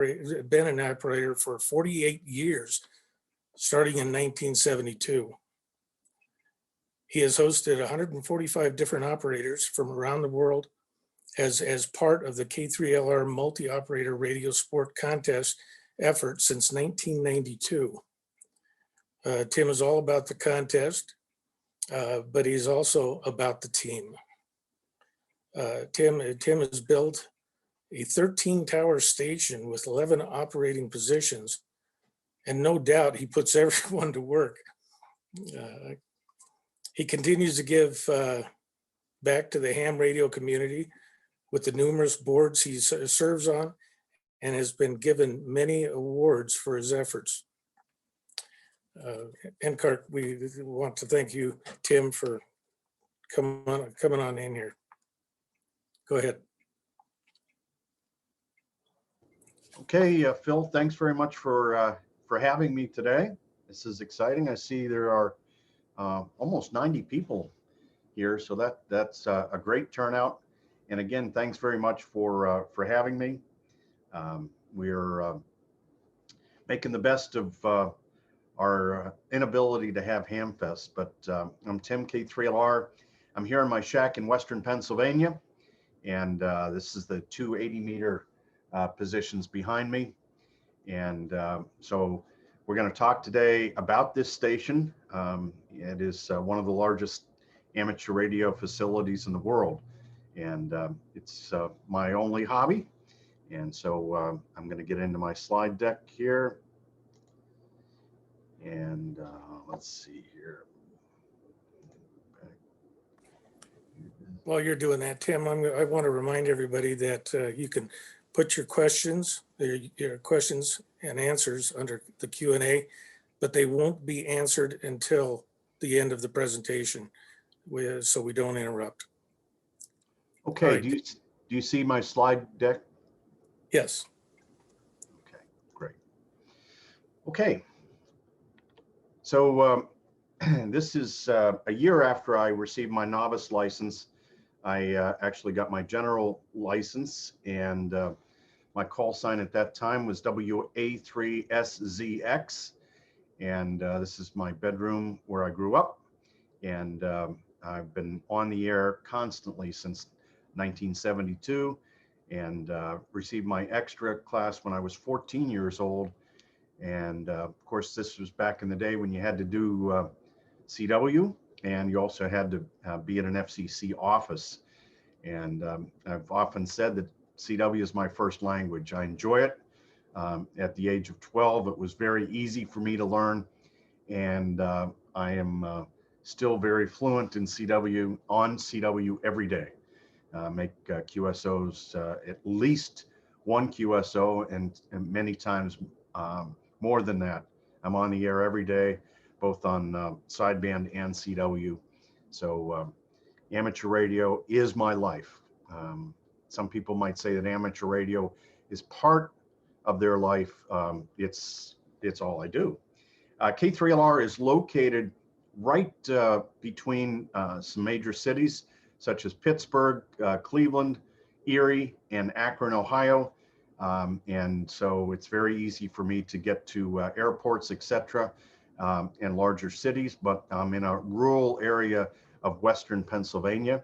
been an operator for 48 years, starting in 1972. He has hosted 145 different operators from around the world as part of the K3LR multi-operator radio sport contest effort since 1992. Tim is all about the contest, but he's also about the team. Tim has built a 13-tower station with 11 operating positions, and no doubt he puts everyone to work. He continues to give back to the ham radio community with the numerous boards he serves on, and has been given many awards for his efforts. Encart, we want to thank you, Tim, for coming on in here. Go ahead. Okay, Phil, thanks very much for having me today. This is exciting. I see there are almost 90 people here, so that's a great turnout. And again, thanks very much for having me. We're making the best of our inability to have Hamfest, but I'm Tim, K3LR. I'm here in my shack in Western Pennsylvania, and this is the 280-meter positions behind me. And so we're going to talk today about this station. It is one of the largest amateur radio facilities in the world, and it's my only hobby. And so I'm going to get into my slide deck here. And let's see here. While you're doing that, Tim, I want to remind everybody that you can put your questions and answers under the Q&A, but they won't be answered until the end of the presentation, so we don't interrupt. Okay, right. Do you see my slide deck? Yes. Okay, great. Okay. So this is a year after I received my novice license. I actually got my general license, and my call sign at that time was WA3SZX. And this is my bedroom where I grew up. And I've been on the air constantly since 1972, and received my extra class when I was 14 years old. And of course, this was back in the day when you had to do CW, and you also had to be at an FCC office. And I've often said that CW is my first language. I enjoy it. At the age of 12, it was very easy for me to learn. And I am still very fluent in CW, on CW every day. Make QSOs, at least one QSO, and many times more than that. I'm on the air every day, both on sideband and CW. So amateur radio is my life. Some people might say that amateur radio is part of their life. It's all I do. K3LR is located right between some major cities such as Pittsburgh, Cleveland, Erie, and Akron, Ohio. And so it's very easy for me to get to airports, etc., and larger cities, but I'm in a rural area of Western Pennsylvania.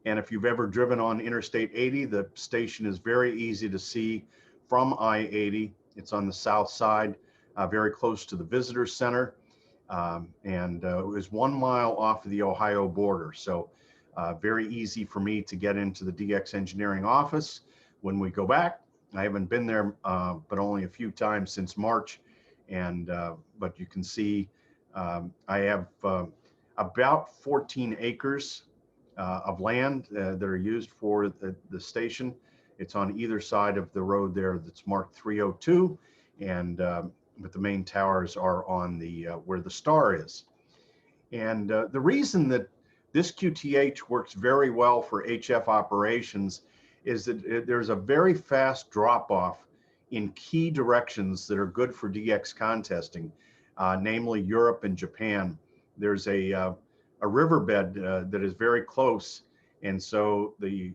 And if you've ever driven on Interstate 80, the station is very easy to see from I-80. It's on the south side, very close to the visitor center. And it was 1 mile off of the Ohio border. So very easy for me to get into the DX engineering office when we go back. I haven't been there, but only a few times since March. And but you can see I have about 14 acres of land that are used for the station. It's on either side of the road there that's marked 302, and but the main towers are on the where the star is. And the reason that this QTH works very well for HF operations is that there's a very fast drop off in key directions that are good for DX contesting, namely Europe and Japan. There's a riverbed that is very close, and so the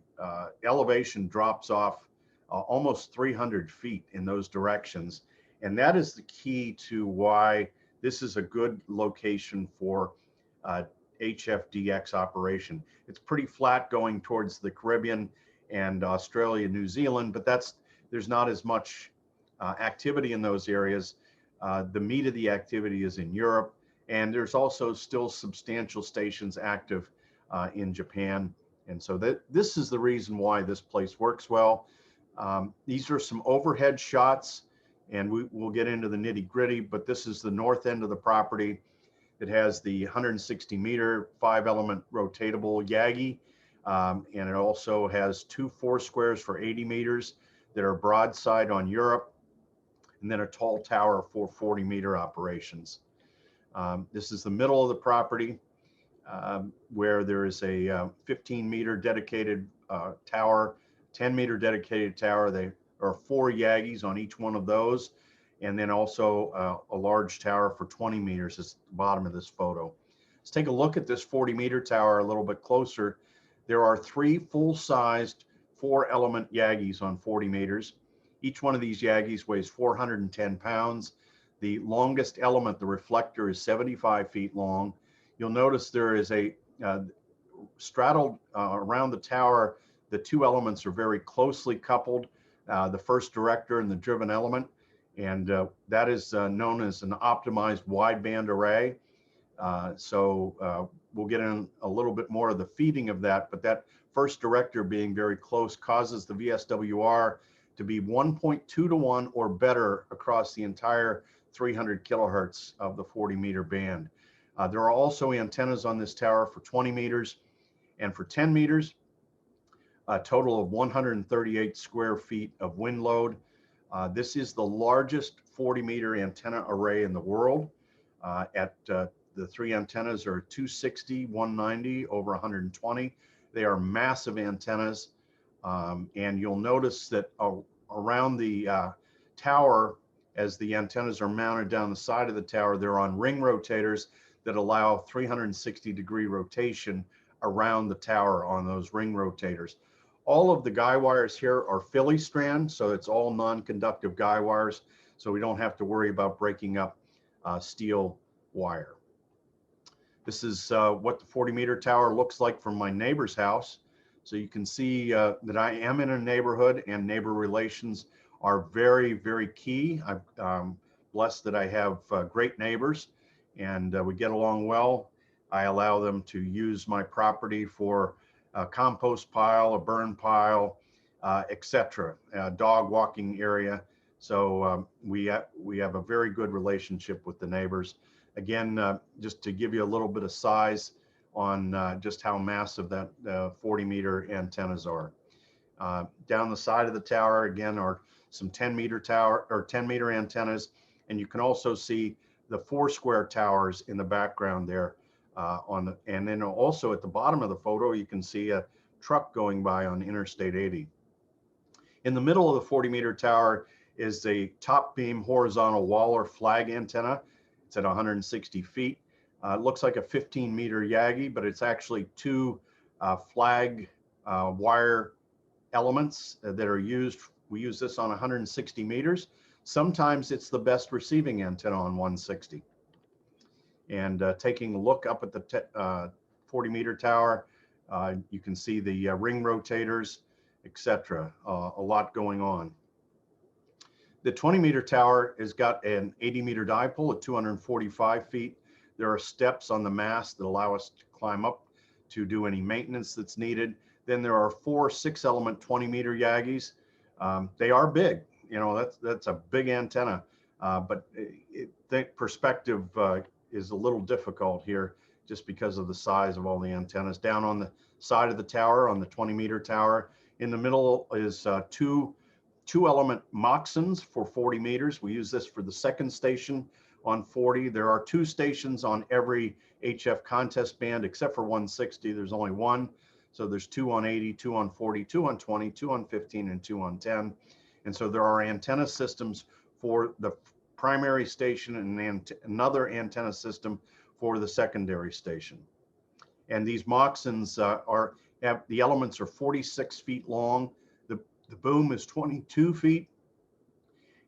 elevation drops off almost 300 feet in those directions. And that is the key to why this is a good location for HFDX operation. It's pretty flat going towards the Caribbean and Australia, New Zealand, but there's not as much activity in those areas. The meat of the activity is in Europe, and there's also still substantial stations active in Japan. And so this is the reason why this place works well. These are some overhead shots, and we'll get into the nitty gritty, but this is the north end of the property. It has the 160 meter 5-element rotatable Yagi, and it also has 2 4-squares for 80 meters that are broadside on Europe, and then a tall tower for 40 meter operations. This is the middle of the property where there is a 15 meter dedicated tower, 10 meter dedicated tower. There are 4 Yagis on each one of those, and then also a large tower for 20 meters is the bottom of this photo. Let's take a look at this 40 meter tower a little bit closer. There are 3 full-sized 4-element Yagis on 40 meters. Each one of these Yagis weighs 410 pounds. The longest element, the reflector, is 75 feet long. You'll notice there is a straddled around the tower. The 2 elements are very closely coupled, the first director and the driven element. And that is known as an optimized wideband array. So we'll get in a little bit more of the feeding of that, but that first director being very close causes the VSWR to be 1.2 to 1 or better across the entire 300 kilohertz of the 40 meter band. There are also antennas on this tower for 20 meters and for 10 meters, a total of 138 square feet of wind load. This is the largest 40 meter antenna array in the world. The 3 antennas are 260, 190, over 120. They are massive antennas. And you'll notice that around the tower, as the antennas are mounted down the side of the tower, they're on ring rotators that allow 360-degree rotation around the tower on those ring rotators. All of the guy wires here are Philly strand, so it's all non-conductive guy wires, so we don't have to worry about breaking up steel wire. This is what the 40 meter tower looks like from my neighbor's house. So you can see that I am in a neighborhood, and neighbor relations are very, very key. I'm blessed that I have great neighbors, and we get along well. I allow them to use my property for a compost pile, a burn pile, etc., a dog walking area. So we have a very good relationship with the neighbors. Again, just to give you a little bit of size on just how massive that 40 meter antennas are. Down the side of the tower, again, are some 10 meter antennas, and you can also see the 4-square towers in the background there. And then also at the bottom of the photo, you can see a truck going by on Interstate 80. In the middle of the 40 meter tower is a top beam horizontal Waller flag antenna. It's at 160 feet. It looks like a 15 meter Yagi, but it's actually 2 flag wire elements that are used. We use this on 160 meters. Sometimes it's the best receiving antenna on 160. And taking a look up at the 40 meter tower, you can see the ring rotators, etc. A lot going on. The 20 meter tower has got an 80 meter dipole at 245 feet. There are steps on the mast that allow us to climb up to do any maintenance that's needed. Then there are 4 6-element 20 meter Yagis. They are big, you know, that's a big antenna, but the perspective is a little difficult here just because of the size of all the antennas. Down on the side of the tower, on the 20 meter tower, in the middle is 2 2-element Moxons for 40 meters. We use this for the second station on 40. There are 2 stations on every HF contest band except for 160. There's only 1. So there's 2 on 80, 2 on 40, 2 on 20, 2 on 15, and 2 on 10. And so there are antenna systems for the primary station and another antenna system for the secondary station. And these Moxons the elements are 46 feet long. The boom is 22 feet,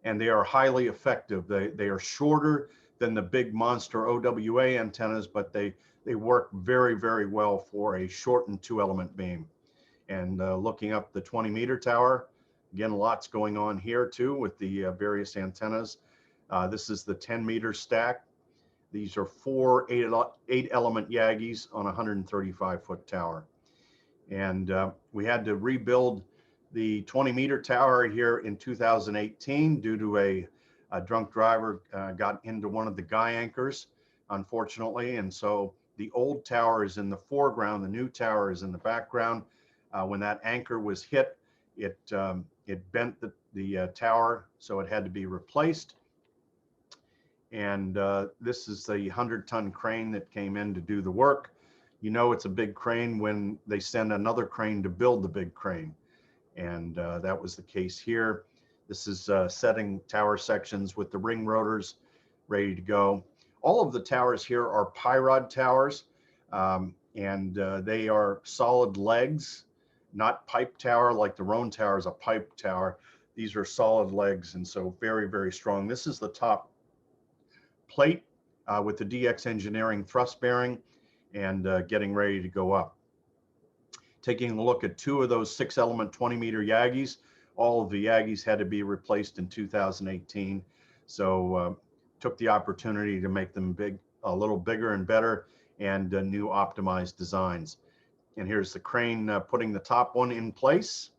and they are highly effective. They are shorter than the big monster OWA antennas, but they work very, very well for a shortened 2-element beam. And looking up the 20-meter tower, again, lots going on here too with the various antennas. This is the 10-meter stack. These are 4 8-element Yagis on a 135-foot tower. And we had to rebuild the 20-meter tower here in 2018 due to a drunk driver got into one of the guy anchors, unfortunately. And so the old tower is in the foreground, the new tower is in the background. When that anchor was hit, it bent the tower, so it had to be replaced. And this is the 100-ton crane that came in to do the work. You know it's a big crane when they send another crane to build the big crane. And that was the case here. This is setting tower sections with the ring rotors ready to go. All of the towers here are Pyrod towers, and they are solid legs, not pipe tower like the Roan tower is a pipe tower. These are solid legs, and so very, very strong. This is the top plate with the DX Engineering thrust bearing and getting ready to go up. Taking a look at 2 of those 6-element 20-meter Yagis. All of the Yagis had to be replaced in 2018. So took the opportunity to make them a little bigger and better, and new optimized designs. And here's the crane putting the top one in place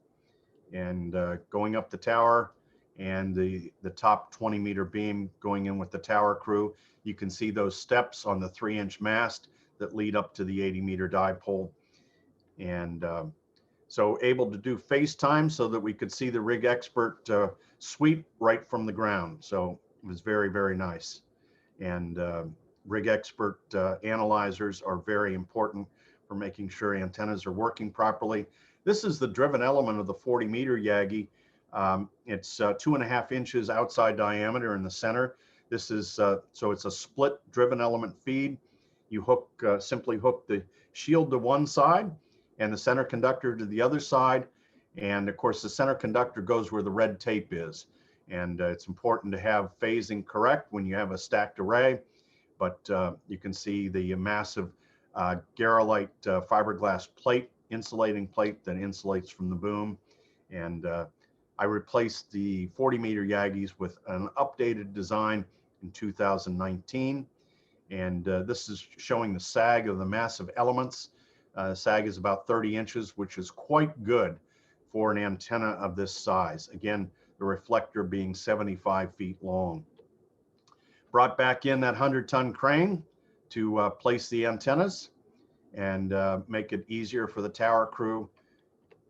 and going up the tower, and the top 20-meter beam going in with the tower crew. You can see those steps on the 3-inch mast that lead up to the 80-meter dipole. And so able to do FaceTime so that we could see the Rig Expert sweep right from the ground. So it was very, very nice. And Rig Expert analyzers are very important for making sure antennas are working properly. This is the driven element of the 40-meter Yagi. It's 2.5 inches outside diameter in the center. This is so it's a split driven element feed. You simply hook the shield to one side and the center conductor to the other side. And of course, the center conductor goes where the red tape is. And it's important to have phasing correct when you have a stacked array. But you can see the massive Garolite fiberglass plate, insulating plate that insulates from the boom. And I replaced the 40-meter Yagis with an updated design in 2019. And this is showing the sag of the massive elements. Sag is about 30 inches, which is quite good for an antenna of this size. Again, the reflector being 75 feet long. Brought back in that 100-ton crane to place the antennas and make it easier for the tower crew.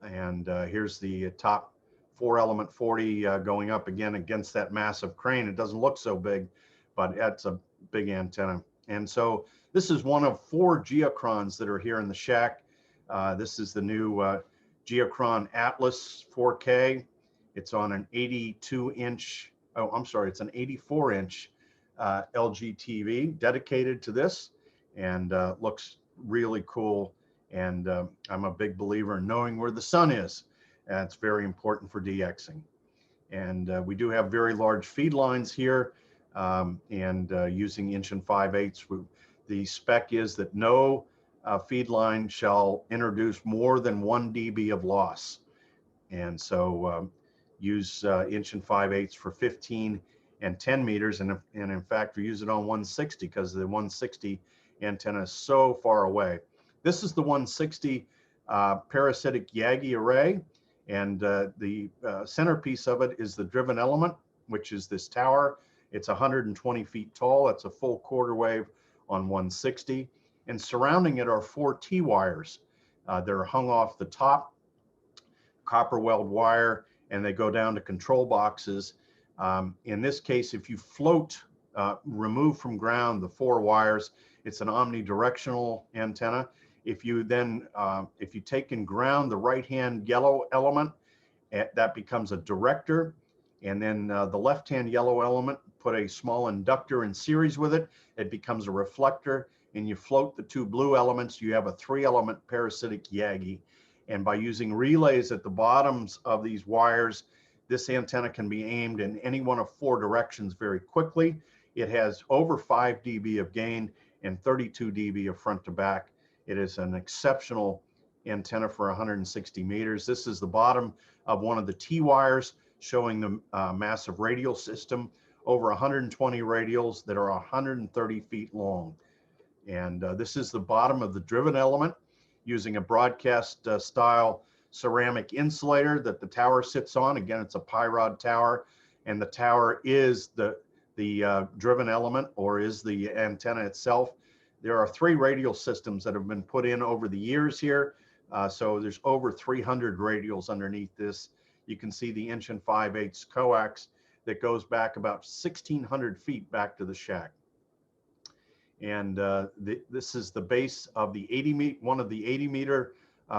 And here's the top 4-element 40 going up again against that massive crane. It doesn't look so big, but that's a big antenna. And so this is one of 4 Geochrons that are here in the shack. This is the new Geochron Atlas 4K. It's on an 82-inch, it's an 84-inch LG TV dedicated to this, and looks really cool. And I'm a big believer in knowing where the sun is. And it's very important for DXing. And we do have very large feed lines here, and using 1 5/8. The spec is that no feed line shall introduce more than 1 dB of loss. And so use 1 5/8 for 15 and 10 meters. And in fact, we use it on 160 because the 160 antenna is so far away. This is the 160 parasitic Yagi array. And the centerpiece of it is the driven element, which is this tower. It's 120 feet tall. It's a full quarter wave on 160. And surrounding it are 4 T-wires that are hung off the top, copper weld wire, and they go down to control boxes. In this case, if you float, remove from ground the 4 wires, it's an omnidirectional antenna. If you then, if you take and ground the right-hand yellow element, that becomes a director. And then the left-hand yellow element, put a small inductor in series with it, it becomes a reflector. And you float the 2 blue elements, you have a 3-element parasitic Yagi. And by using relays at the bottoms of these wires, this antenna can be aimed in any one of 4 directions very quickly. It has over 5 dB of gain and 32 dB of front to back. It is an exceptional antenna for 160 meters. This is the bottom of one of the T-wires showing the massive radial system, over 120 radials that are 130 feet long. And this is the bottom of the driven element using a broadcast style ceramic insulator that the tower sits on. Again, it's a Pyrod tower, and the tower is the driven element, or is the antenna itself. There are 3 radial systems that have been put in over the years here. So there's over 300 radials underneath this. You can see the 1 5/8" coax that goes back about 1,600 feet back to the shack. And this is the base of the one of the 80-meter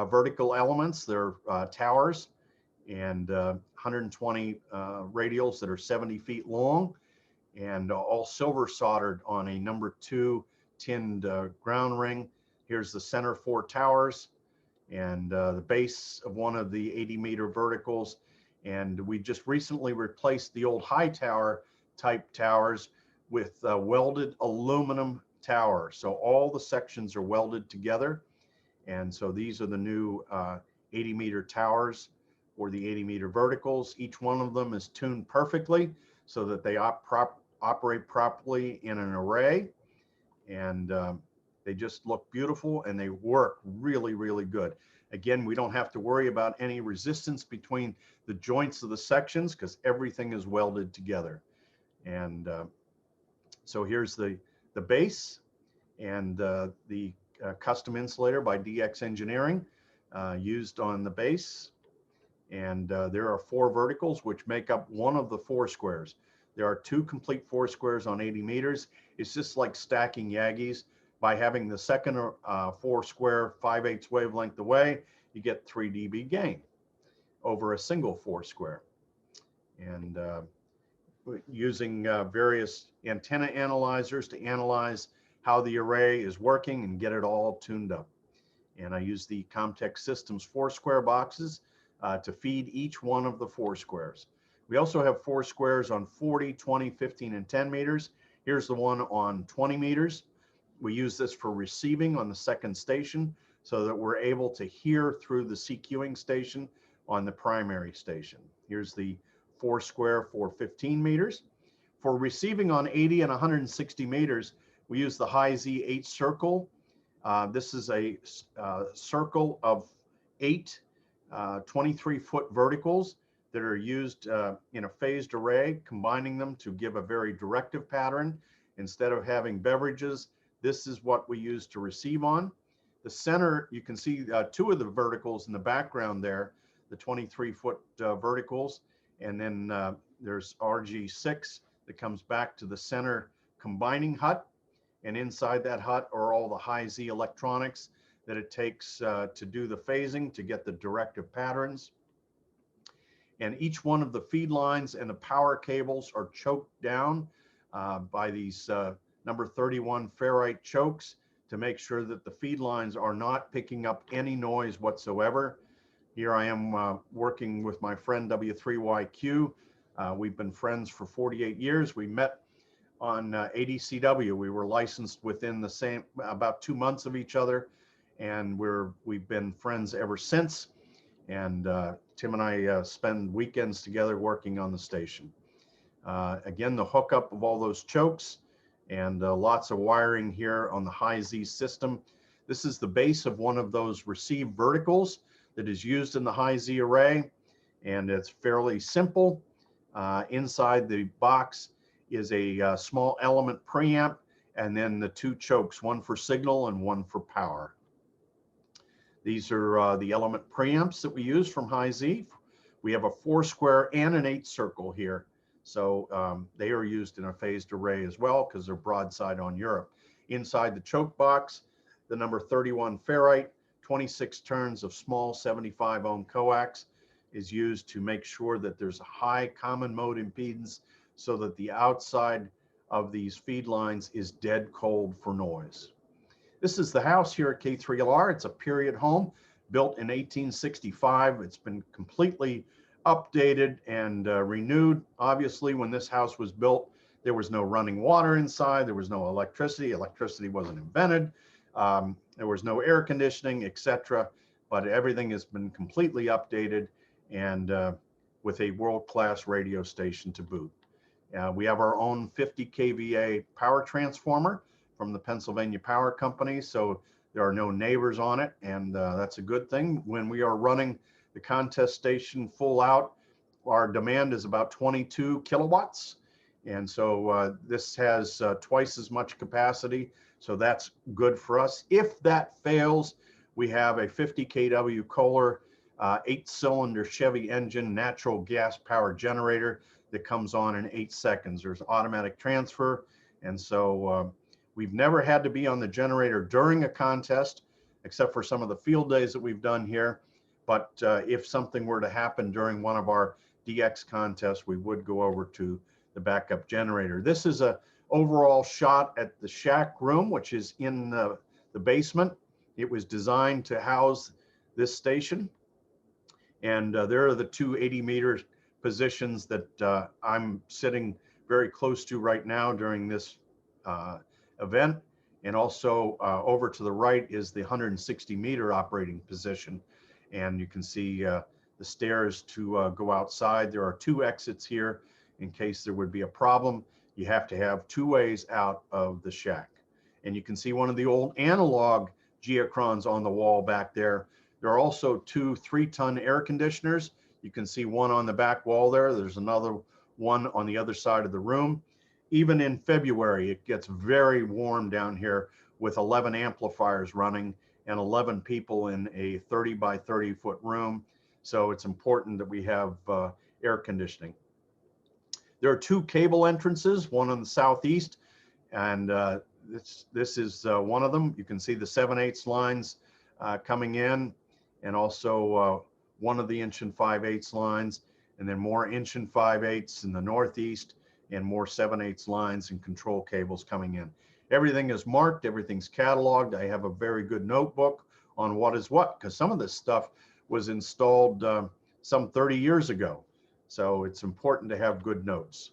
vertical elements. They're towers, and 120 radials that are 70 feet long, and all silver soldered on a number 2 tinned ground ring. Here's the center 4 towers, and the base of one of the 80-meter verticals. And we just recently replaced the old high tower type towers with welded aluminum tower. So all the sections are welded together. And so these are the new 80-meter towers or the 80-meter verticals. Each one of them is tuned perfectly so that they operate properly in an array. And they just look beautiful, and they work really, really good. Again, we don't have to worry about any resistance between the joints of the sections because everything is welded together. And so here's the base and the custom insulator by DX Engineering used on the base. And there are 4 verticals which make up one of the 4 squares. There are 2 complete 4 squares on 80 meters. It's just like stacking Yagis. By having the second 4 square 5/8 wavelength away, you get 3 dB gain over a single 4 square. And using various antenna analyzers to analyze how the array is working and get it all tuned up. And I use the Comtech Systems 4 square boxes to feed each one of the 4 squares. We also have 4 squares on 40, 20, 15, and 10 meters. Here's the one on 20 meters. We use this for receiving on the second station so that we're able to hear through the CQing station on the primary station. Here's the 4 square for 15 meters. For receiving on 80 and 160 meters, we use the High Z 8 circle. This is a circle of 8 23-foot verticals that are used in a phased array, combining them to give a very directive pattern. Instead of having beverages, this is what we use to receive on. The center, you can see 2 of the verticals in the background there, the 23-foot verticals. And then there's RG6 that comes back to the center combining hut. And inside that hut are all the High Z electronics that it takes to do the phasing, to get the directive patterns. And each one of the feed lines and the power cables are choked down by these number 31 ferrite chokes to make sure that the feed lines are not picking up any noise whatsoever. Here I am working with my friend W3YQ. We've been friends for 48 years. We met on ADCW. We were licensed within the same, about 2 months of each other, and we've been friends ever since. And Tim and I spend weekends together working on the station. Again, the hookup of all those chokes and lots of wiring here on the High Z system. This is the base of one of those receive verticals that is used in the High Z array, and it's fairly simple. Inside the box is a small element preamp, and then the 2 chokes, one for signal and one for power. These are the element preamps that we use from High Z. We have a 4 square and an 8 circle here. So they are used in a phased array as well because they're broadside on Europe. Inside the choke box, the number 31 ferrite, 26 turns of small 75 ohm coax is used to make sure that there's a high common mode impedance so that the outside of these feed lines is dead cold for noise. This is the house here at K3LR. It's a period home built in 1865. It's been completely updated and renewed. Obviously, when this house was built, there was no running water inside. There was no electricity. Electricity wasn't invented. There was no air conditioning, etc. But everything has been completely updated and with a world-class radio station to boot. We have our own 50 kVA power transformer from the Pennsylvania Power Company, so there are no neighbors on it, and that's a good thing. When we are running the contest station full out, our demand is about 22 kilowatts, and so this has twice as much capacity, so that's good for us. If that fails, we have a 50 kW Kohler 8-cylinder Chevy engine natural gas power generator that comes on in 8 seconds. There's automatic transfer, and so we've never had to be on the generator during a contest, except for some of the field days that we've done here. But if something were to happen during one of our DX contests, we would go over to the backup generator. This is a overall shot at the shack room, which is in the basement. It was designed to house this station. And there are the two 80-meter positions that I'm sitting very close to right now during this event. And also over to the right is the 160-meter operating position. And you can see the stairs to go outside. There are 2 exits here in case there would be a problem. You have to have 2 ways out of the shack. And you can see one of the old analog geochrons on the wall back there. There are also 2 3-ton air conditioners. You can see one on the back wall there. There's another one on the other side of the room. Even in February, it gets very warm down here with 11 amplifiers running and 11 people in a 30 by 30 foot room. So it's important that we have air conditioning. There are 2 cable entrances, one on the southeast, and this is one of them. You can see the 7/8 lines coming in, and also one of the 1 5/8 lines, and then more 1 5/8 in the northeast, and more 7/8 lines and control cables coming in. Everything is marked, everything's cataloged. I have a very good notebook on what is what, because some of this stuff was installed some 30 years ago. So it's important to have good notes.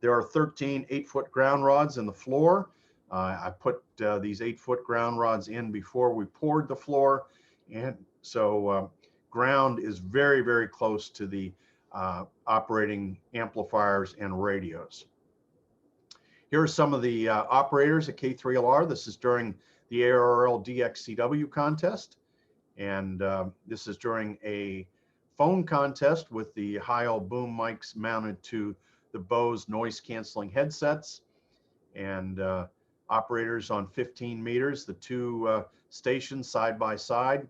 There are 13 8-foot ground rods in the floor. I put these 8-foot ground rods in before we poured the floor. And so ground is very, very close to the operating amplifiers and radios. Here are some of the operators at K3LR. This is during the ARRL DXCW contest. And this is during a phone contest with the Heil boom mics mounted to the Bose noise canceling headsets. And operators on 15 meters, the 2 stations side by side.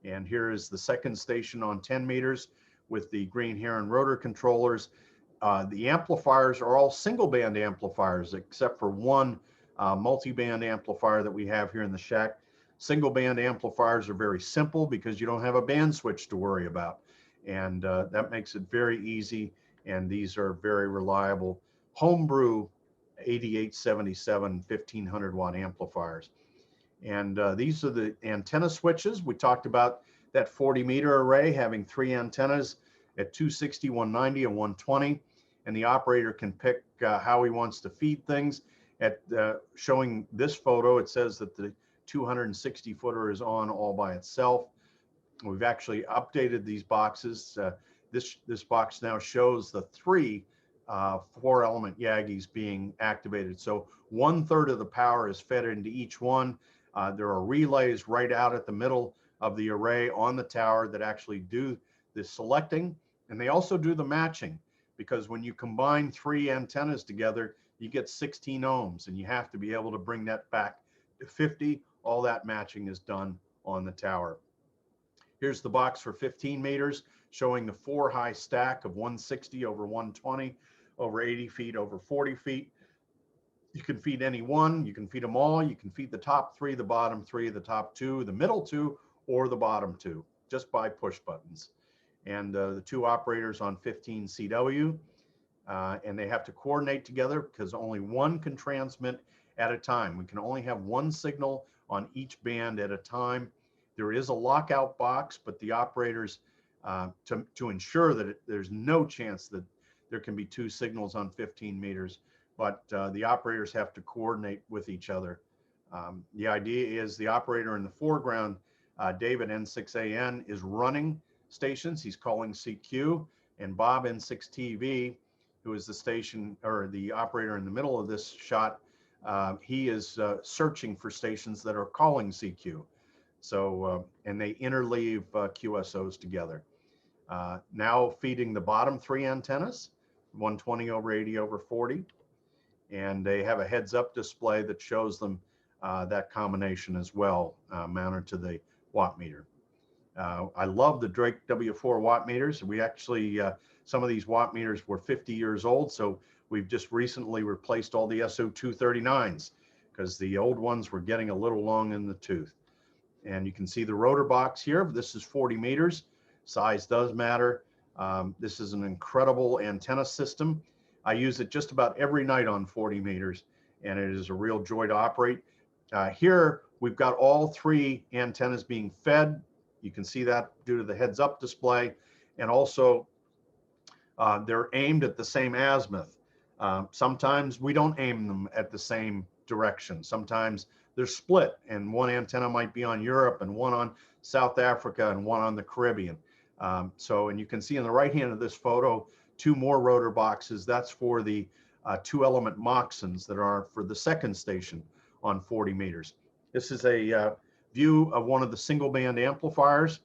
And here is the second station on 10 meters with the Green Heron rotor controllers. The amplifiers are all single band amplifiers, except for one multi-band amplifier that we have here in the shack. Single band amplifiers are very simple because you don't have a band switch to worry about. And that makes it very easy. And these are very reliable homebrew 8877 1500 watt amplifiers. And these are the antenna switches. We talked about that 40-meter array having 3 antennas at 260, 190, and 120. And the operator can pick how he wants to feed things. At showing this photo, it says that the 260 footer is on all by itself. We've actually updated these boxes. This box now shows the 3 4-element Yagis being activated. So 1/3 of the power is fed into each one. There are relays right out at the middle of the array on the tower that actually do the selecting, and they also do the matching, because when you combine 3 antennas together, you get 16 ohms, and you have to be able to bring that back to 50. All that matching is done on the tower. Here's the box for 15 meters, showing the 4 high stack of 160 over 120, over 80 feet, over 40 feet. You can feed any one, you can feed them all, you can feed the top 3, the bottom 3, the top 2, the middle 2, or the bottom 2, just by push buttons. And the 2 operators on 15 CW, and they have to coordinate together because only one can transmit at a time. We can only have 1 signal on each band at a time. There is a lockout box, but the operators, to ensure that there's no chance that there can be two signals on 15 meters, but the operators have to coordinate with each other. The idea is the operator in the foreground, David N6AN, is running stations. He's calling CQ, and Bob N6TV, who is the station or the operator in the middle of this shot, he is searching for stations that are calling CQ. So, and they interleave QSOs together. Now feeding the bottom three antennas, 120 over 80 over 40. And they have a heads up display that shows them that combination as well, mounted to the watt meter. I love the Drake W4 watt meters. We actually, some of these watt meters were 50 years old. So we've just recently replaced all the SO239s because the old ones were getting a little long in the tooth. And you can see the rotor box here. This is 40 meters. Size does matter. This is an incredible antenna system. I use it just about every night on 40 meters, and it is a real joy to operate. Here, we've got all three antennas being fed. You can see that due to the heads up display. And also, they're aimed at the same azimuth. Sometimes we don't aim them at the same direction. Sometimes they're split, and one antenna might be on Europe and one on South Africa and one on the Caribbean. And you can see on the right hand of this photo, two more rotor boxes. That's for the two element Moxons that are for the second station on 40 meters. This is a view of one of the single band amplifiers,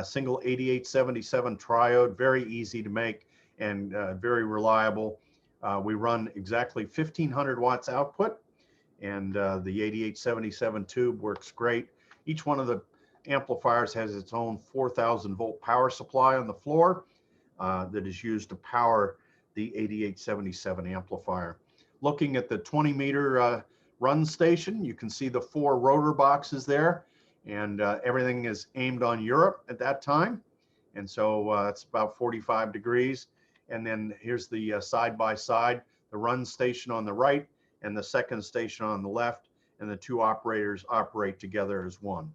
single 8877 triode, very easy to make and very reliable. We run exactly 1500 watts output, and the 8877 tube works great. Each one of the amplifiers has its own 4,000 volt power supply on the floor that is used to power the 8877 amplifier. Looking at the 20 meter run station, you can see the four rotor boxes there, and everything is aimed on Europe at that time. And so it's about 45 degrees. And then here's the side by side, the run station on the right and the second station on the left, and the two operators operate together as one.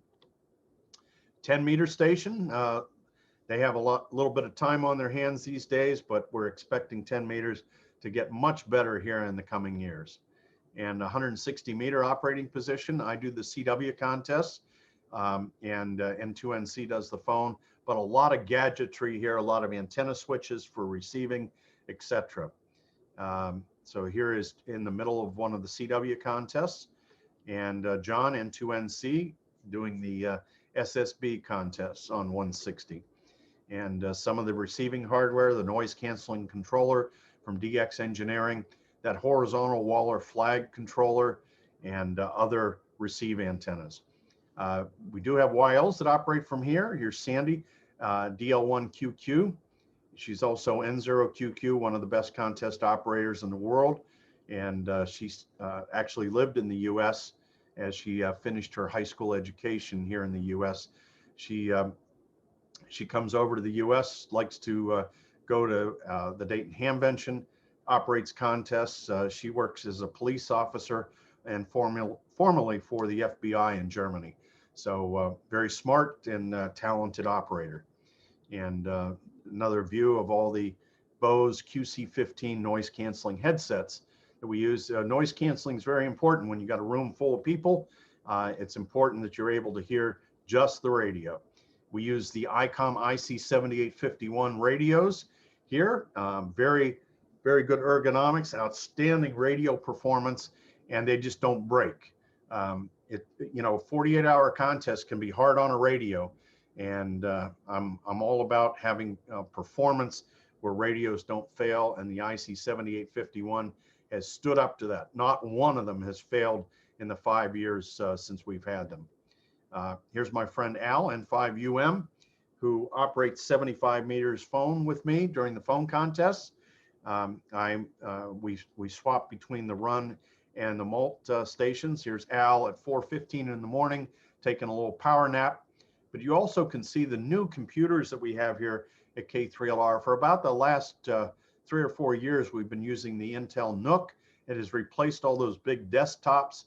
10 meter station, they have a little bit of time on their hands these days, but we're expecting 10 meters to get much better here in the coming years. And 160 meter operating position, I do the CW contests, and N2NC does the phone, but a lot of gadgetry here, a lot of antenna switches for receiving, etc. So here is in the middle of one of the CW contests, and John N2NC doing the SSB contests on 160. And some of the receiving hardware, the noise canceling controller from DX Engineering, that horizontal Waller flag controller, and other receive antennas. We do have YLs that operate from here. Here's Sandy, DL1QQ. She's also N0QQ, one of the best contest operators in the world. And she's actually lived in the US as she finished her high school education here in the US. She comes over to the US, likes to go to the Dayton Hamvention, operates contests. She works as a police officer and formerly for the FBI in Germany. So very smart and talented operator. And another view of all the Bose QC15 noise canceling headsets that we use. Noise canceling is very important when you got a room full of people. It's important that you're able to hear just the radio. We use the ICOM IC7851 radios here. Very good ergonomics, outstanding radio performance, and they just don't break. 48-hour contest can be hard on a radio, and I'm all about having performance where radios don't fail, and the IC7851 has stood up to that. Not one of them has failed in the 5 years since we've had them. Here's my friend Al, N5UM, who operates 75 meters phone with me during the phone contests. We swap between the run and the mult stations. Here's Al at 4:15 in the morning, taking a little power nap. But you also can see the new computers that we have here at K3LR. For about the last 3 or 4 years, we've been using the Intel NUC. It has replaced all those big desktops.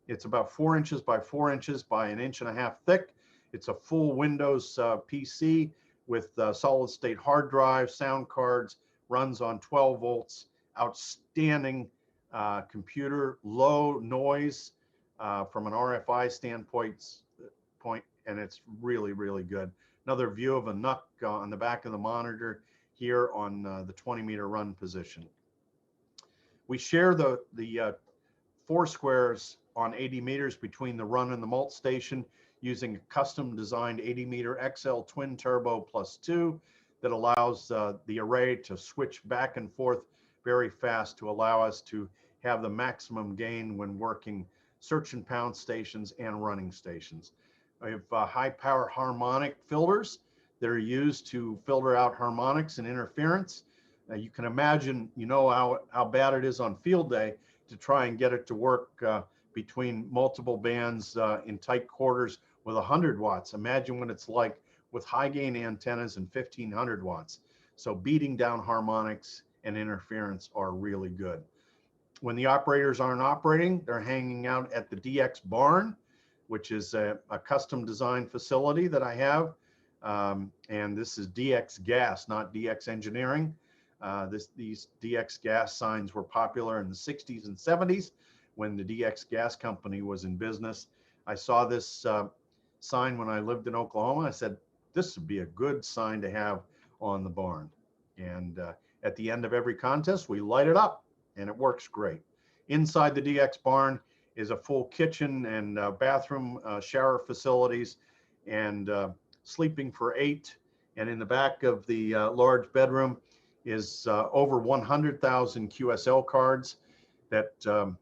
It's about 4 inches by 4 inches by 1.5 inches thick. It's a full Windows PC with solid state hard drive, sound cards, runs on 12 volts, outstanding computer, low noise from an RFI standpoint, and it's really, really good. Another view of a NUC on the back of the monitor here on the 20-meter run position. We share the four squares on 80 meters between the run and the mult station using a custom designed 80-meter XL twin turbo +2 that allows the array to switch back and forth very fast to allow us to have the maximum gain when working search and pound stations and running stations. We have high power harmonic filters that are used to filter out harmonics and interference. You can imagine, you know how bad it is on field day to try and get it to work between multiple bands in tight quarters with 100 watts. Imagine what it's like with high gain antennas and 1500 watts. So beating down harmonics and interference are really good. When the operators aren't operating, they're hanging out at the DX barn, which is a custom design facility that I have. And this is DX gas, not DX engineering. These DX gas signs were popular in the 60s and 70s when the DX gas company was in business. I saw this sign when I lived in Oklahoma. I said, this would be a good sign to have on the barn. And at the end of every contest, we light it up and it works great. Inside the DX barn is a full kitchen and bathroom, shower facilities, and sleeping for 8. And in the back of the large bedroom is over 100,000 QSL cards that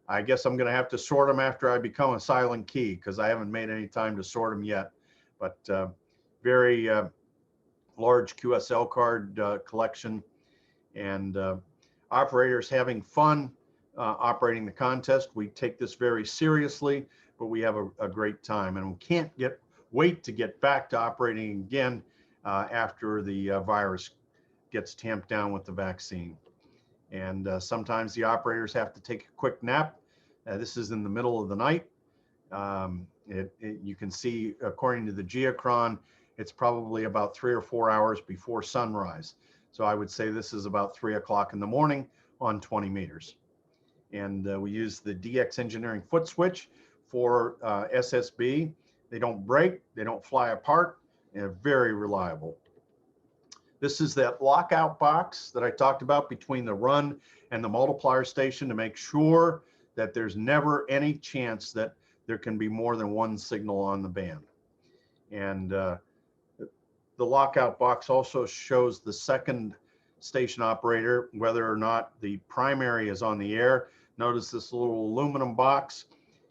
I guess I'm going to have to sort them after I become a silent key because I haven't made any time to sort them yet. But very large QSL card collection, and operators having fun operating the contest. We take this very seriously, but we have a great time, and we can't wait to get back to operating again after the virus gets tamped down with the vaccine. And sometimes the operators have to take a quick nap. This is in the middle of the night. You can see, according to the geochron, it's probably about 3 or 4 hours before sunrise. So I would say this is about 3 o'clock in the morning on 20 meters. And we use the DX Engineering foot switch for SSB. They don't break, they don't fly apart, and they're very reliable. This is that lockout box that I talked about between the run and the multiplier station to make sure that there's never any chance that there can be more than one signal on the band. And the lockout box also shows the second station operator whether or not the primary is on the air. Notice this little aluminum box.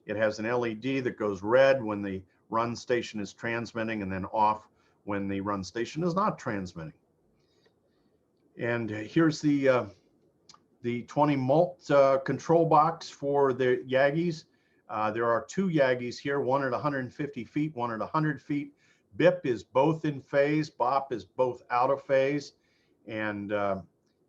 It has an LED that goes red when the run station is transmitting and then off when the run station is not transmitting. And here's the 20 mult control box for the Yagis. There are 2 Yagis here, one at 150 feet, one at 100 feet. BIP is both in phase, BOP is both out of phase. And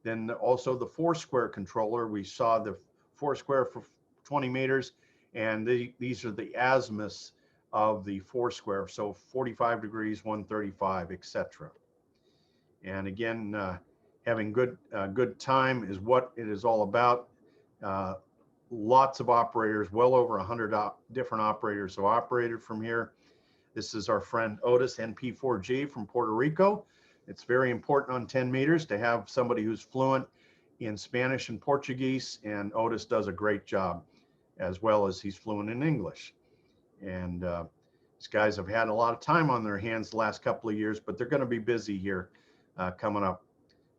then also the 4-square controller. We saw the 4-square for 20 meters, and these are the azimuths of the 4-square. So 45 degrees, 135, etc. And again, having good time is what it is all about. Lots of operators, well over 100 different operators have operated from here. This is our friend Otis NP4G from Puerto Rico. It's very important on 10 meters to have somebody who's fluent in Spanish and Portuguese, and Otis does a great job, as well as he's fluent in English. And these guys have had a lot of time on their hands the last couple of years, but they're going to be busy here coming up.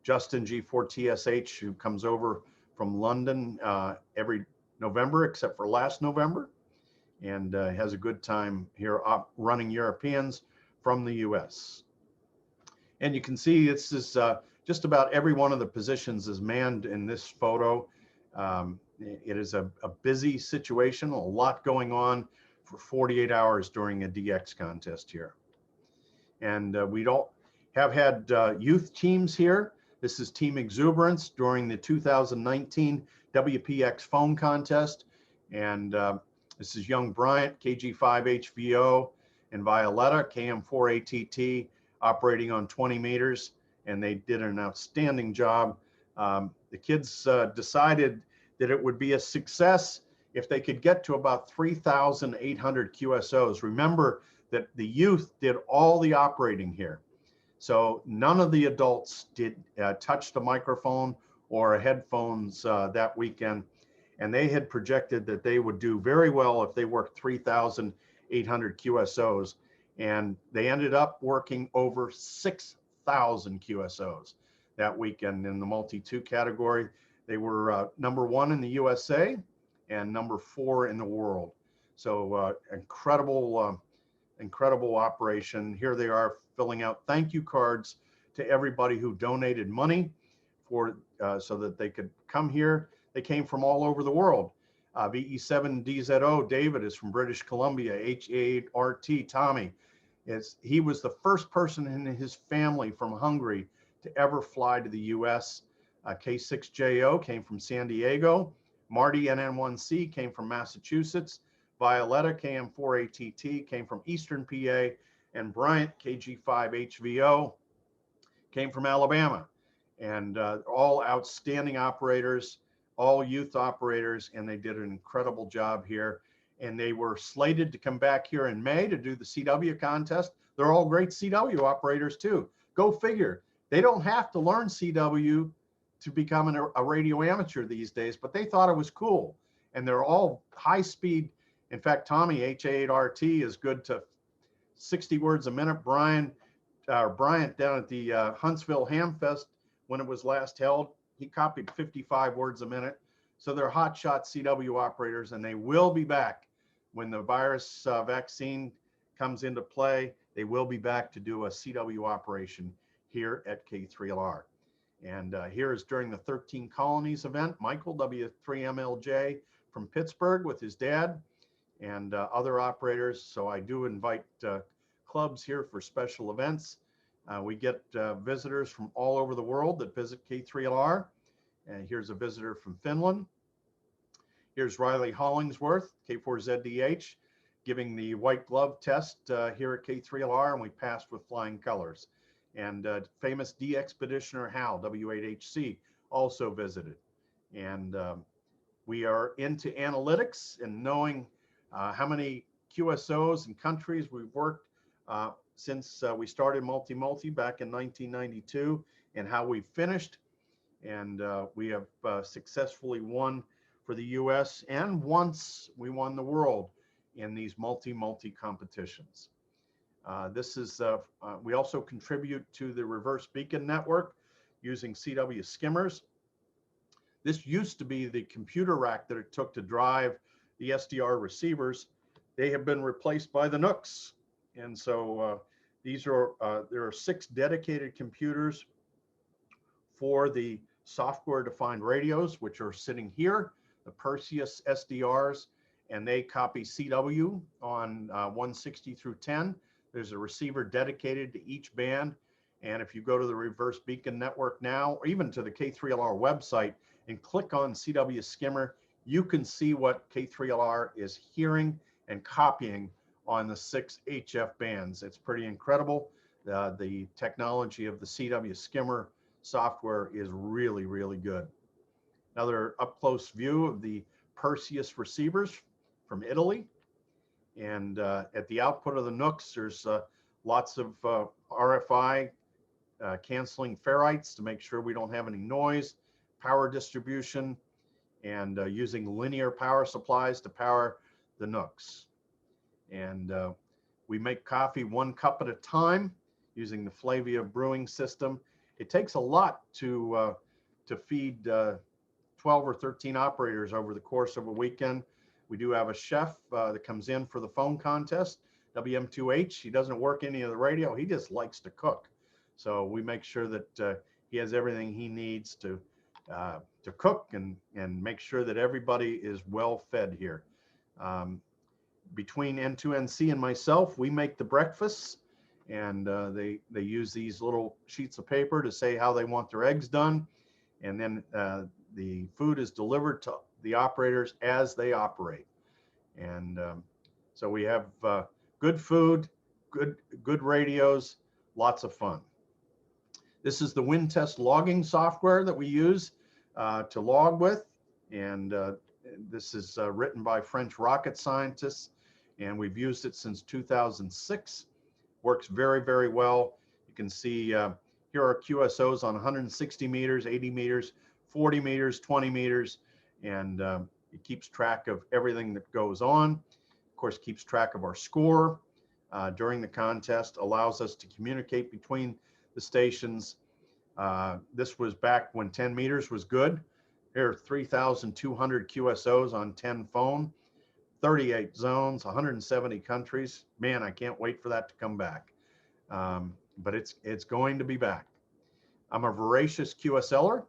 Justin G4TSH, who comes over from London every November, except for last November, and has a good time here running Europeans from the US. And you can see this is just about every one of the positions is manned in this photo. It is a busy situation, a lot going on for 48 hours during a DX contest here. And we have had youth teams here. This is Team Exuberance during the 2019 WPX phone contest. And this is young Bryant, KG5HVO, in Violetta, KM4ATT, operating on 20 meters, and they did an outstanding job. The kids decided that it would be a success if they could get to about 3,800 QSOs. Remember that the youth did all the operating here. So none of the adults did touch the microphone or headphones that weekend. And they had projected that they would do very well if they worked 3,800 QSOs. And they ended up working over 6,000 QSOs that weekend in the multi-2 category. They were #1 in the USA and #4 in the world. So incredible operation. Here they are filling out thank you cards to everybody who donated money for so that they could come here. They came from all over the world. VE7DZO, David, is from British Columbia. H8RT, Tommy, he was the first person in his family from Hungary to ever fly to the US. K6JO came from San Diego. Marty, NN1C, came from Massachusetts. Violetta, KM4ATT, came from Eastern PA. And Bryant, KG5HVO, came from Alabama. And all outstanding operators, all youth operators, and they did an incredible job here. And they were slated to come back here in May to do the CW contest. They're all great CW operators too. Go figure. They don't have to learn CW to become a radio amateur these days, but they thought it was cool. And they're all high speed. In fact, Tommy, H8RT, is good to 60 words a minute. Bryant down at the Huntsville Hamfest, when it was last held, he copied 55 words a minute. So they're hotshot CW operators, and they will be back when the virus vaccine comes into play. They will be back to do a CW operation here at K3LR. And here is during the 13 Colonies event, Michael, W3MLJ from Pittsburgh with his dad and other operators. So I do invite clubs here for special events. We get visitors from all over the world that visit K3LR. And here's a visitor from Finland. Here's Riley Hollingsworth, K4ZDH, giving the white glove test here at K3LR, and we passed with flying colors. And famous D-Expeditioner Hal, W8HC, also visited. And we are into analytics and knowing how many QSOs and countries we've worked since we started Multi-Multi back in 1992 and how we finished. And we have successfully won for the US, and once we won the world in these multi-multi competitions. We also contribute to the reverse beacon network using CW skimmers. This used to be the computer rack that it took to drive the SDR receivers. They have been replaced by the NUCs. And so there are 6 dedicated computers for the software-defined radios, which are sitting here, the Perseus SDRs, and they copy CW on 160 through 10. There's a receiver dedicated to each band. And if you go to the Reverse Beacon Network now, or even to the K3LR website and click on CW Skimmer, you can see what K3LR is hearing and copying on the 6 HF bands. It's pretty incredible. The technology of the CW Skimmer software is really, really good. Another up-close view of the Perseus receivers from Italy. And at the output of the NUCs, there's lots of RFI canceling ferrites to make sure we don't have any noise, power distribution, and using linear power supplies to power the NUCs. And we make coffee 1 cup at a time using the Flavia brewing system. It takes a lot to feed 12 or 13 operators over the course of a weekend. We do have a chef that comes in for the phone contest, WM2H. He doesn't work any of the radio. He just likes to cook. So we make sure that he has everything he needs to cook and make sure that everybody is well fed here. Between N2NC and myself, we make the breakfasts, and they use these little sheets of paper to say how they want their eggs done. And then the food is delivered to the operators as they operate. And so we have good food, good radios, lots of fun. This is the wind test logging software that we use to log with. And this is written by French rocket scientists, and we've used it since 2006. Works very, very well. You can see here are QSOs on 160 meters, 80 meters, 40 meters, 20 meters, and it keeps track of everything that goes on. Of course, keeps track of our score during the contest, allows us to communicate between the stations. This was back when 10 meters was good. Here are 3,200 QSOs on 10 phone, 38 zones, 170 countries. Man, I can't wait for that to come back. But it's going to be back. I'm a voracious QSLer.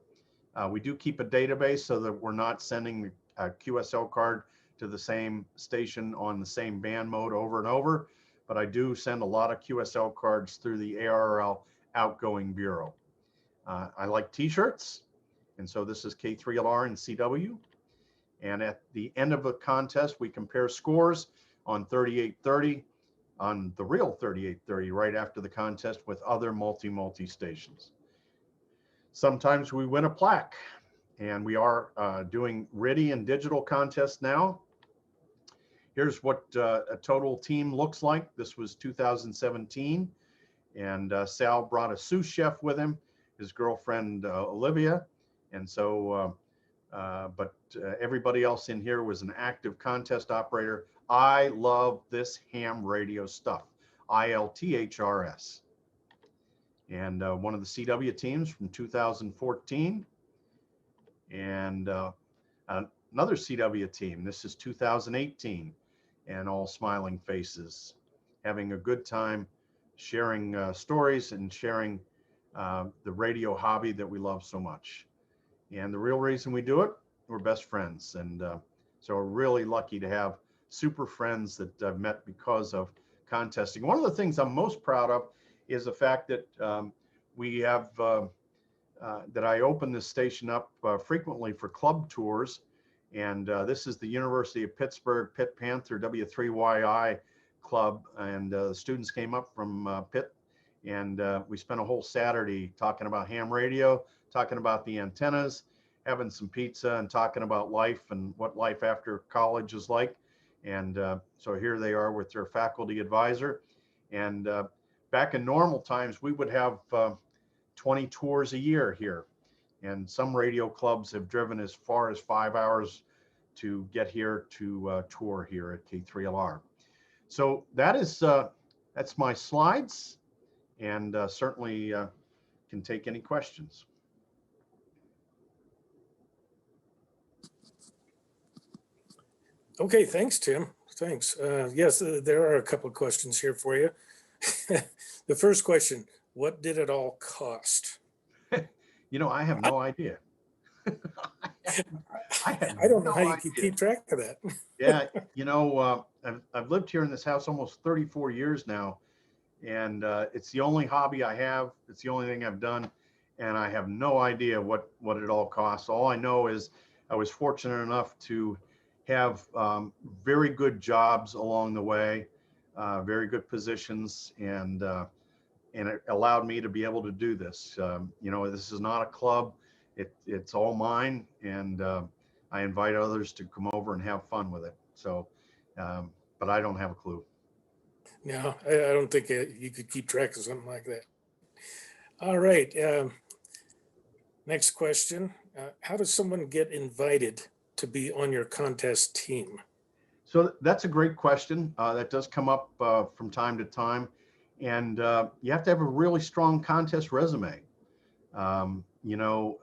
We do keep a database so that we're not sending a QSL card to the same station on the same band mode over and over. But I do send a lot of QSL cards through the ARRL outgoing bureau. I like t-shirts. And so this is K3LR and CW. And at the end of a contest, we compare scores on 3830, on the real 3830, right after the contest with other multi stations. Sometimes we win a plaque, and we are doing RIDI and digital contests now. Here's what a total team looks like. This was 2017, and Sal brought a sous chef with him, his girlfriend Olivia, and so but everybody else in here was an active contest operator. I love this ham radio stuff, ILTHRS. And one of the CW teams from 2014, and another CW team. This is 2018, and all smiling faces, having a good time, sharing stories and sharing the radio hobby that we love so much. And the real reason we do it, we're best friends. And so we're really lucky to have super friends that I've met because of contesting. One of the things I'm most proud of is the fact that we have, that I open this station up frequently for club tours. And this is the University of Pittsburgh Pitt Panther W3YI club. And the students came up from Pitt, and we spent a whole Saturday talking about ham radio, talking about the antennas, having some pizza, and talking about life and what life after college is like. And so here they are with their faculty advisor. And back in normal times, we would have 20 tours a year here. And some radio clubs have driven as far as 5 hours to get here to tour here at K3LR. So that is, that's my slides, and certainly can take any questions. Okay, thanks, Tim. Thanks. Yes, there are a couple of questions here for you. The first question, what did it all cost? You know, I have no idea. I don't know how you can keep track of that. Yeah, you know, I've lived here in this house almost 34 years now, and it's the only hobby I have. It's the only thing I've done, and I have no idea what it all costs. All I know is I was fortunate enough to have very good jobs along the way, very good positions, and it allowed me to be able to do this. You know, this is not a club. It's all mine, and I invite others to come over and have fun with it. So, but I don't have a clue. No, I don't think you could keep track of something like that. All right. Next question. How does someone get invited to be on your contest team? So that's a great question. That does come up from time to time. And you have to have a really strong contest resume. You know,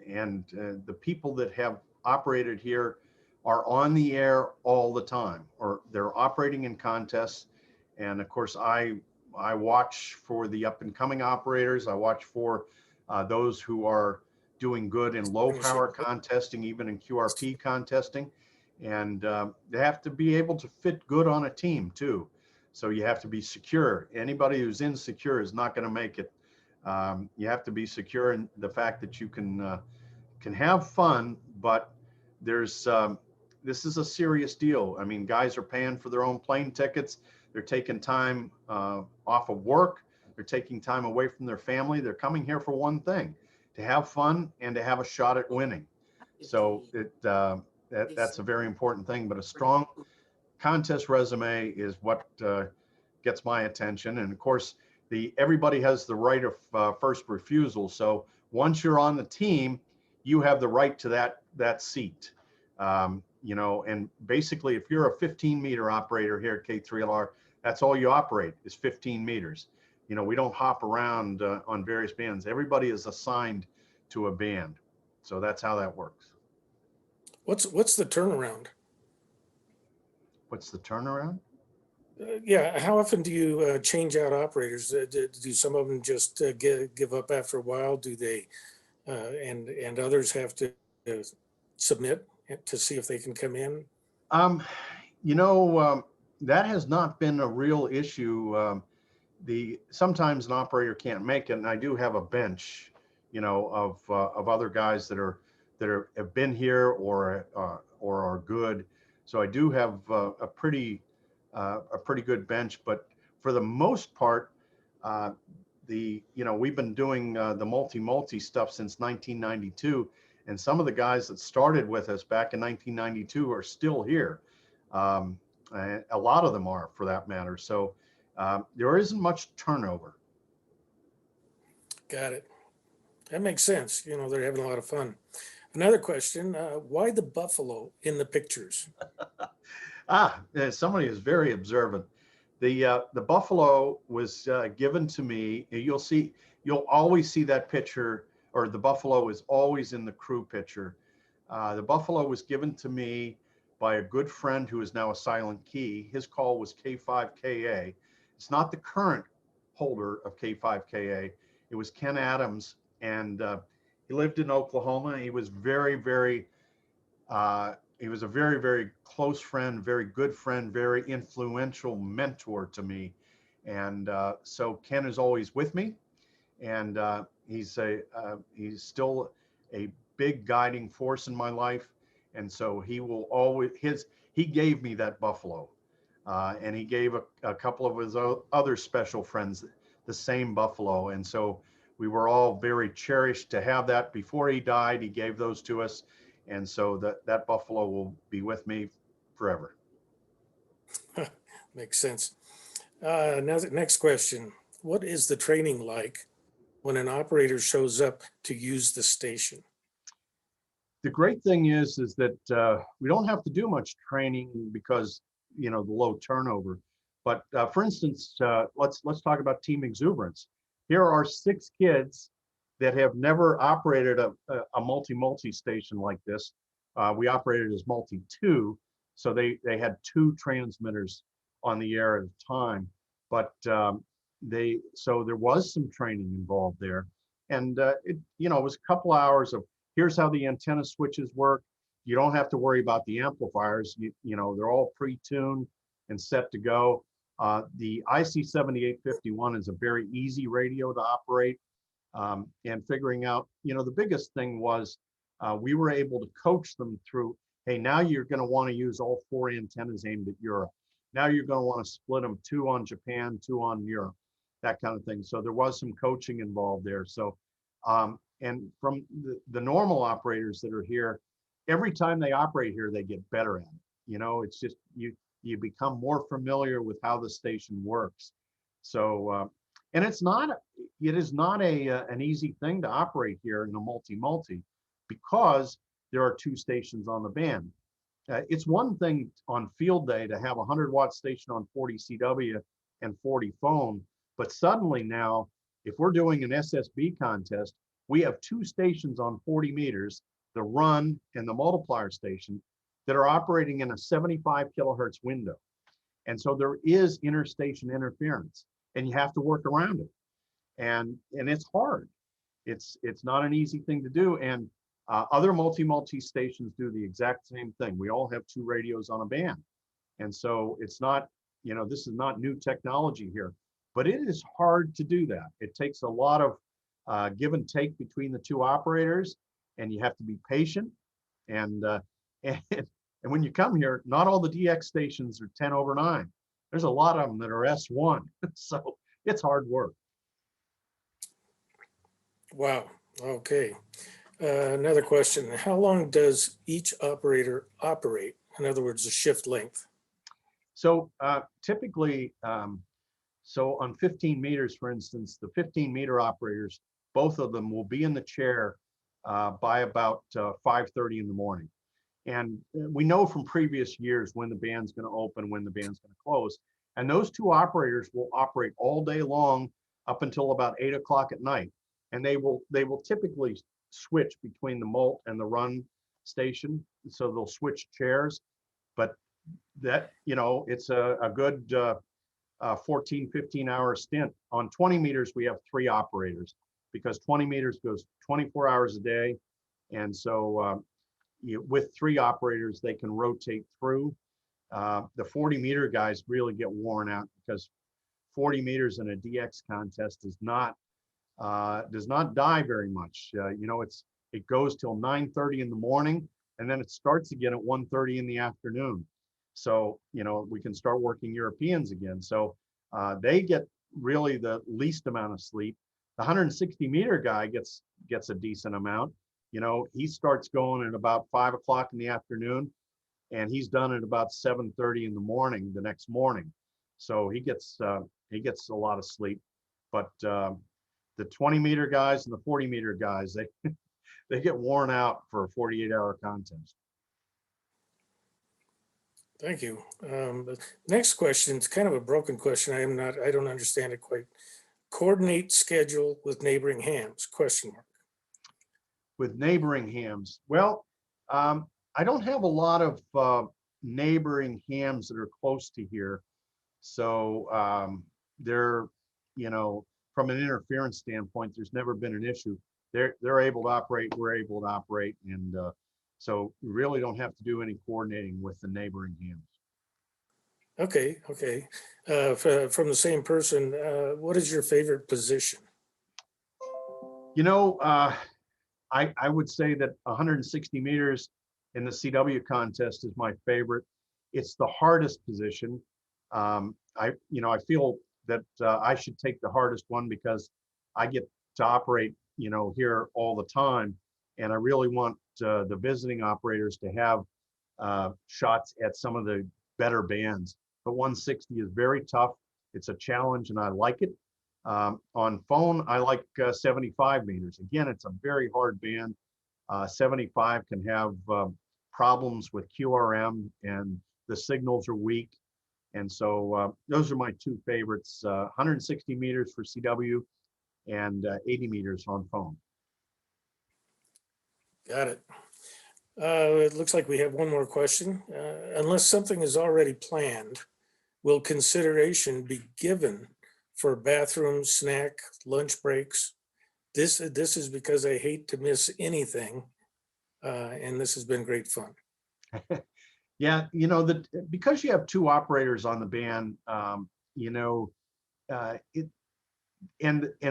and the people that have operated here are on the air all the time, or they're operating in contests. And of course, I watch for the up and coming operators. I watch for those who are doing good in low power contesting, even in QRP contesting. And they have to be able to fit good on a team too. So you have to be secure. Anybody who's insecure is not going to make it. You have to be secure in the fact that you can have fun, but there's this is a serious deal. I mean, guys are paying for their own plane tickets. They're taking time off of work. They're taking time away from their family. They're coming here for one thing, to have fun and to have a shot at winning. So that's a very important thing, but a strong contest resume is what gets my attention. And of course, everybody has the right of first refusal. So once you're on the team, you have the right to that seat. You know, and basically, if you're a 15-meter operator here at K3LR, that's all you operate is 15 meters. You know, we don't hop around on various bands. Everybody is assigned to a band. So that's how that works. What's the turnaround? What's the turnaround? Yeah, how often do you change out operators? Do some of them just give up after a while? Do they, and others have to submit to see if they can come in? You know, that has not been a real issue. Sometimes an operator can't make it, and I do have a bench, you know, of other guys that have been here or are good. So I do have a pretty good bench. But for the most part, we've been doing the multi stuff since 1992, and some of the guys that started with us back in 1992 are still here. And a lot of them are, for that matter. So there isn't much turnover. Got it. That makes sense. You know, they're having a lot of fun. Another question, why the buffalo in the pictures? Somebody is very observant. The buffalo was given to me. You'll always see that picture, or the buffalo is always in the crew picture. The buffalo was given to me by a good friend who is now a silent key. His call was K5KA. It's not the current holder of K5KA. It was Ken Adams, and he lived in Oklahoma. He was he was a very, very close friend, very good friend, very influential mentor to me. And so Ken is always with me, and he's still a big guiding force in my life. And so he will always, he gave me that buffalo, and he gave a couple of his other special friends the same buffalo. And so we were all very cherished to have that. Before he died, he gave those to us. And so that buffalo will be with me forever. Makes sense. Now, the next question. What is the training like when an operator shows up to use the station? The great thing is that we don't have to do much training because, you know, the low turnover. But for instance, let's talk about team exuberance. Here are 6 kids that have never operated a multi station like this. We operated as multi-2, so they had 2 transmitters on the air at a time. But so there was some training involved there, and it was a couple hours of here's how the antenna switches work. You don't have to worry about the amplifiers. You know, they're all pre-tuned and set to go. The IC7851 is a very easy radio to operate. And figuring out, the biggest thing was we were able to coach them through, hey, now you're going to want to use all 4 antennas aimed at Europe. Now you're going to want to split them, 2 on Japan, 2 on Europe, that kind of thing. So there was some coaching involved there. So, and from the normal operators that are here, every time they operate here, they get better at it. It's just, you become more familiar with how the station works. So, and it is not an easy thing to operate here in a multi, because there are 2 stations on the band. It's one thing on field day to have a 100-watt station on 40 CW and 40 phone, but suddenly now, if we're doing an SSB contest, we have 2 stations on 40 meters, the run and the multiplier station, that are operating in a 75 kilohertz window. And so there is interstation interference, and you have to work around it. And it's hard. It's not an easy thing to do. And other multi stations do the exact same thing. We all have 2 radios on a band. And so it's not, this is not new technology here, but it is hard to do that. It takes a lot of give and take between the 2 operators, and you have to be patient. And when you come here, not all the DX stations are 10 over 9. there's a lot of them that are S1. So it's hard work. Wow. Okay. Another question. How long does each operator operate? In other words, the shift length. So typically, so on 15 meters, for instance, the 15-meter operators, both of them will be in the chair by about 5:30 in the morning. And we know from previous years when the band's going to open, when the band's going to close. And those two operators will operate all day long up until about 8 o'clock at night. And they will typically switch between the molt and the run station. So they'll switch chairs. But that, it's a good 14, 15-hour stint. On 20 meters, we have 3 operators because 20 meters goes 24 hours a day. And so with 3 operators, they can rotate through. The 40-meter guys really get worn out because 40 meters in a DX contest does not die very much. It goes till 9:30 in the morning, and then it starts again at 1:30 in the afternoon. So we can start working Europeans again. So they get really the least amount of sleep. The 160-meter guy gets a decent amount. He starts going at about 5 o'clock in the afternoon, and he's done at about 7:30 in the morning the next morning. So he gets a lot of sleep. But the 20-meter guys and the 40-meter guys, they get worn out for a 48-hour contest. Thank you. The next question is kind of a broken question. I don't understand it quite. Coordinate schedule with neighboring hams, question mark. With neighboring hams, well, I don't have a lot of neighboring hams that are close to here. So they're, from an interference standpoint, there's never been an issue. They're able to operate, we're able to operate, and so we really don't have to do any coordinating with the neighboring hams. Okay. From the same person, what is your favorite position? I would say that 160 meters in the CW contest is my favorite. It's the hardest position. I feel that I should take the hardest one because I get to operate, here all the time. And I really want the visiting operators to have shots at some of the better bands. But 160 is very tough. It's a challenge and I like it. On phone, I like 75 meters. Again, it's a very hard band. 75 can have problems with QRM and the signals are weak. And so those are my 2 favorites, 160 meters for CW and 80 meters on phone. Got it. It looks like we have one more question. Unless something is already planned, will consideration be given for bathroom, snack, lunch breaks? This is because I hate to miss anything, and this has been great fun. Yeah, because you have 2 operators on the band, and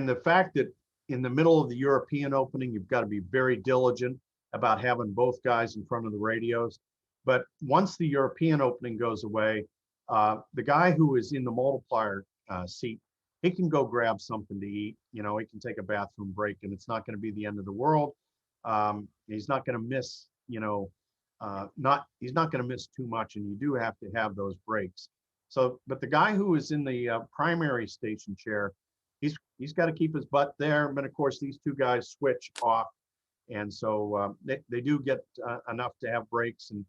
the fact that in the middle of the European opening, you've got to be very diligent about having both guys in front of the radios. But once the European opening goes away, the guy who is in the multiplier seat, he can go grab something to eat. He can take a bathroom break, and it's not going to be the end of the world. He's not going to miss, he's not going to miss too much, and you do have to have those breaks. So, but the guy who is in the primary station chair, he's got to keep his butt there. But of course, these 2 guys switch off, and so they do get enough to have breaks. And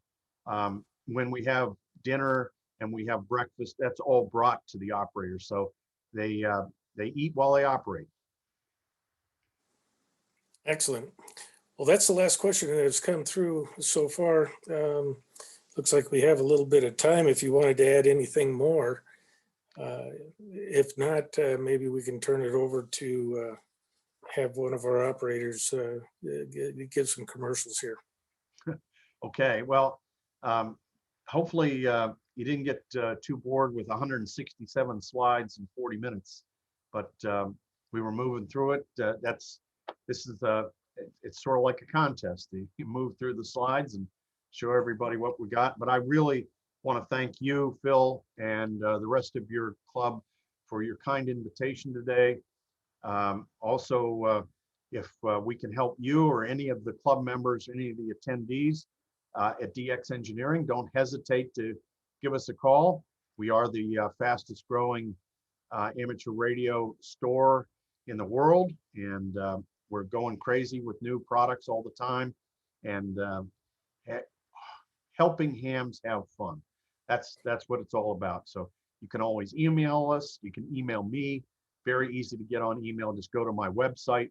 when we have dinner and we have breakfast, that's all brought to the operators. So they eat while they operate. Excellent. Well, that's the last question that has come through so far. Looks like we have a little bit of time if you wanted to add anything more. If not, maybe we can turn it over to have one of our operators give some commercials here. Okay, well, hopefully you didn't get too bored with 167 slides in 40 minutes, but we were moving through it. It's sort of like a contest. You move through the slides and show everybody what we got. But I really want to thank you, Phil, and the rest of your club for your kind invitation today. Also, if we can help you or any of the club members, any of the attendees at DX Engineering, don't hesitate to give us a call. We are the fastest growing amateur radio store in the world, and we're going crazy with new products all the time, and helping hams have fun. That's what it's all about. So you can always email us. You can email me. Very easy to get on email. Just go to my website.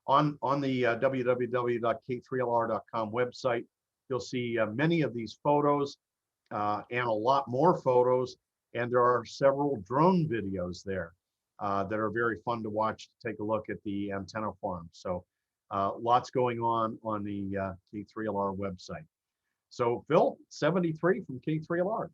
On the www.k3lr.com website, you'll see many of these photos and a lot more photos. And there are several drone videos there that are very fun to watch, to take a look at the antenna farm. So lots going on the K3LR website. So Phil, 73 from K3LR.